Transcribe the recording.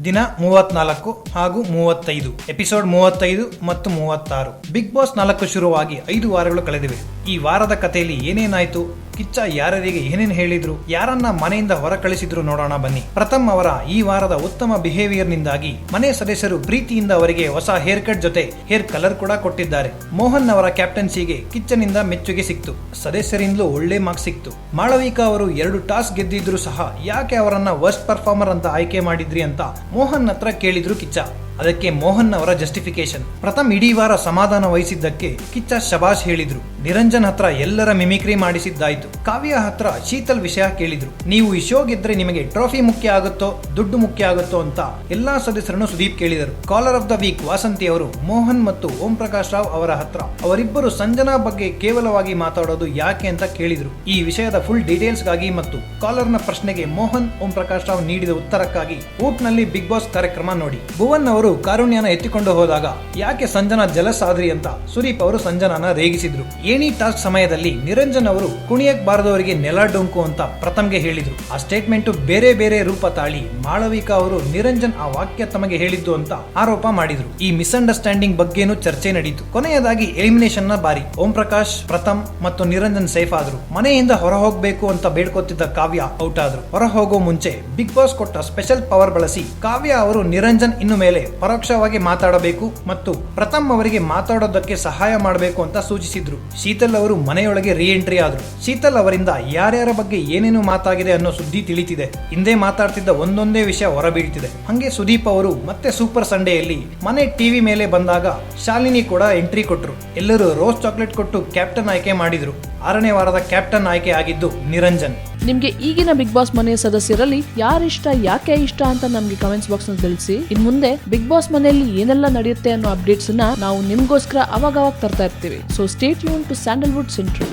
ದಿನ 34 ಹಾಗೂ 35 ಎಪಿಸೋಡ್ 35 ಮತ್ತು 36. ಬಿಗ್ ಬಾಸ್ 4 ಶುರುವಾಗಿ 5 ವಾರಗಳು ಕಳೆದಿವೆ. ಈ ವಾರದ ಕಥೆಯಲ್ಲಿ ಏನೇನಾಯ್ತು, ಕಿಚ್ಚ ಯಾರಿಗೆ ಏನೇನು ಹೇಳಿದ್ರು, ಯಾರನ್ನ ಮನೆಯಿಂದ ಹೊರ ಕಳಿಸಿದ್ರು ನೋಡೋಣ ಬನ್ನಿ. ಪ್ರಥಮ್ ಅವರ ಈ ವಾರದ ಉತ್ತಮ ಬಿಹೇವಿಯರ್ ನಿಂದಾಗಿ ಮನೆ ಸದಸ್ಯರು ಪ್ರೀತಿಯಿಂದ ಅವರಿಗೆ ಹೊಸ ಹೇರ್ ಕಟ್ ಜೊತೆ ಹೇರ್ ಕಲರ್ ಕೂಡ ಕೊಟ್ಟಿದ್ದಾರೆ. ಮೋಹನ್ ಅವರ ಕ್ಯಾಪ್ಟನ್ಸಿಗೆ ಕಿಚ್ಚನಿಂದ ಮೆಚ್ಚುಗೆ ಸಿಕ್ತು, ಸದಸ್ಯರಿಂದಲೂ ಒಳ್ಳೆ ಮಾರ್ಕ್ಸ್ ಸಿಕ್ತು. ಮಾಳವಿಕಾ ಅವರು 2 ಟಾಸ್ಕ್ ಗೆದ್ದಿದ್ರು ಸಹ ಯಾಕೆ ಅವರನ್ನ ವರ್ಸ್ಟ್ ಪರ್ಫಾರ್ಮರ್ ಅಂತ ಆಯ್ಕೆ ಮಾಡಿದ್ರಿ ಅಂತ ಮೋಹನ್ ಹತ್ರ ಕೇಳಿದ್ರು ಕಿಚ್ಚ. ಅದಕ್ಕೆ ಮೋಹನ್ ಅವರ ಜಸ್ಟಿಫಿಕೇಶನ್, ಪ್ರಥಮ್ ಇಡೀ ವಾರ ಸಮಾಧಾನ ವಹಿಸಿದ್ದಕ್ಕೆ ಕಿಚ್ಚ ಶಬಾಷ್ ಹೇಳಿದ್ರು. ನಿರಂಜನ್ ಹತ್ರ ಎಲ್ಲರ ಮಿಮಿಕ್ರಿ ಮಾಡಿಸಿದ್ದಾಯ್ತು. ಕಾವ್ಯ ಹತ್ರ ಶೀತಲ್ ವಿಷಯ ಕೇಳಿದ್ರು. ನೀವು ಈ ಶೋ ಗೆದ್ರೆ ನಿಮಗೆ ಟ್ರೋಫಿ ಮುಖ್ಯ ಆಗುತ್ತೋ ದುಡ್ಡು ಮುಖ್ಯ ಆಗುತ್ತೋ ಅಂತ ಎಲ್ಲಾ ಸದಸ್ಯರನ್ನು ಸುದೀಪ್ ಕೇಳಿದರು. Caller of the week Vasanthi ಅವರು ಮೋಹನ್ ಮತ್ತು ಓಂ ಪ್ರಕಾಶ್ ರಾವ್ ಅವರ ಹತ್ರ ಅವರಿಬ್ಬರು ಸಂಜನಾ ಬಗ್ಗೆ ಕೇವಲವಾಗಿ ಮಾತಾಡೋದು ಯಾಕೆ ಅಂತ ಕೇಳಿದ್ರು. ಈ ವಿಷಯದ ಫುಲ್ ಡೀಟೇಲ್ಸ್ ಗಾಗಿ ಮತ್ತು ಕಾಲರ್ ನ ಪ್ರಶ್ನೆಗೆ ಮೋಹನ್ ಓಂ ಪ್ರಕಾಶ್ ರಾವ್ ನೀಡಿದ ಉತ್ತರಕ್ಕಾಗಿ ಊಟ್ ನಲ್ಲಿ ಬಿಗ್ ಬಾಸ್ ಕಾರ್ಯಕ್ರಮ ನೋಡಿ. ಭುವನ್ ಅವರು ಕಾರುಣ್ಯನ ಎತ್ತಿಕೊಂಡು ಹೋದಾಗ ಯಾಕೆ ಸಂಜನಾ ಜಲಸ್ ಆದ್ರಿ ಅಂತ ಸುದೀಪ್ ಅವರು ಸಂಜನಾನ ರೇಗಿಸಿದ್ರು. ಏಣಿ ಟಾಸ್ಕ್ ಸಮಯದಲ್ಲಿ ನಿರಂಜನ್ ಅವರು ಕುಣಿಯಕ್ ಬಾರದವರಿಗೆ ನೆಲ ಡೊಂಕು ಅಂತ ಪ್ರಥಮ್ಗೆ ಹೇಳಿದ್ರು. ಆ ಸ್ಟೇಟ್ಮೆಂಟ್ ಬೇರೆ ಬೇರೆ ರೂಪ ತಾಳಿ ಮಾಳವಿಕಾ ಅವರು ನಿರಂಜನ್ ಆ ವಾಕ್ಯ ತಮಗೆ ಹೇಳಿದ್ದು ಅಂತ ಆರೋಪ ಮಾಡಿದ್ರು. ಈ ಮಿಸ್ಅಂಡರ್ಸ್ಟ್ಯಾಂಡಿಂಗ್ ಬಗ್ಗೆನೂ ಚರ್ಚೆ ನಡೀತು. ಕೊನೆಯದಾಗಿ ಎಲಿಮಿನೇಷನ್ ನ ಬಾರಿ. ಓಂ ಪ್ರಕಾಶ್, ಪ್ರಥಮ್ ಮತ್ತು ನಿರಂಜನ್ ಸೇಫ್ ಆದ್ರು. ಮನೆಯಿಂದ ಹೊರ ಹೋಗ್ಬೇಕು ಅಂತ ಬೇಡ್ಕೊತಿದ್ದ ಕಾವ್ಯ ಔಟ್ ಆದ್ರು. ಹೊರ ಹೋಗೋ ಮುಂಚೆ ಬಿಗ್ ಬಾಸ್ ಕೊಟ್ಟ ಸ್ಪೆಷಲ್ ಪವರ್ ಬಳಸಿ ಕಾವ್ಯ ಅವರು ನಿರಂಜನ್ ಇನ್ನು ಮೇಲೆ ಪರೋಕ್ಷವಾಗಿ ಮಾತಾಡಬೇಕು ಮತ್ತು ಪ್ರಥಮ್ ಅವರಿಗೆ ಮಾತಾಡೋದಕ್ಕೆ ಸಹಾಯ ಮಾಡಬೇಕು ಅಂತ ಸೂಚಿಸಿದ್ರು. ಶೀತಲ್ ಅವರು ಮನೆಯೊಳಗೆ ರೀ ಎಂಟ್ರಿ ಆದ್ರು. ಶೀತಲ್ ಅವರಿಂದ ಯಾರ್ಯಾರ ಬಗ್ಗೆ ಏನೇನು ಮಾತಾಗಿದೆ ಅನ್ನೋ ಸುದ್ದಿ ತಿಳಿತಿದೆ. ಹಿಂದೆ ಮಾತಾಡ್ತಿದ್ದ ಒಂದೊಂದೇ ವಿಷಯ ಹೊರಬೀಳ್ತಿದೆ. ಹಂಗೆ ಸುದೀಪ್ ಅವರು ಮತ್ತೆ ಸೂಪರ್ ಸಂಡೇಯಲ್ಲಿ ಮನೆ ಟಿವಿ ಮೇಲೆ ಬಂದಾಗ ಶಾಲಿನಿ ಕೂಡ ಎಂಟ್ರಿ ಕೊಟ್ರು. ಎಲ್ಲರೂ ರೋಸ್ ಚಾಕ್ಲೇಟ್ ಕೊಟ್ಟು ಕ್ಯಾಪ್ಟನ್ ಆಯ್ಕೆ ಮಾಡಿದ್ರು. 6ನೇ ವಾರದ ಕ್ಯಾಪ್ಟನ್ ಆಯ್ಕೆ ಆಗಿದ್ದು ನಿರಂಜನ್. ನಿಮ್ಗೆ ಈಗಿನ ಬಿಗ್ ಬಾಸ್ ಮನೆಯ ಸದಸ್ಯರಲ್ಲಿ ಯಾರಿಷ್ಟ, ಯಾಕೆ ಇಷ್ಟ ಅಂತ ನಮ್ಗೆ ಕಮೆಂಟ್ಸ್ ಬಾಕ್ಸ್ ನಲ್ಲಿ ತಿಳಿಸಿ. ಇನ್ ಮುಂದೆ ಬಿಗ್ ಬಾಸ್ ಮನೆಯಲ್ಲಿ ಏನೆಲ್ಲ ನಡೆಯುತ್ತೆ ಅನ್ನೋ ಅಪ್ಡೇಟ್ಸ್ ನಾವು ನಿಮ್ಗೋಸ್ಕರ ಅವಾಗ ತರ್ತಾ ಇರ್ತೀವಿ. So stay tune to Sandalwood central.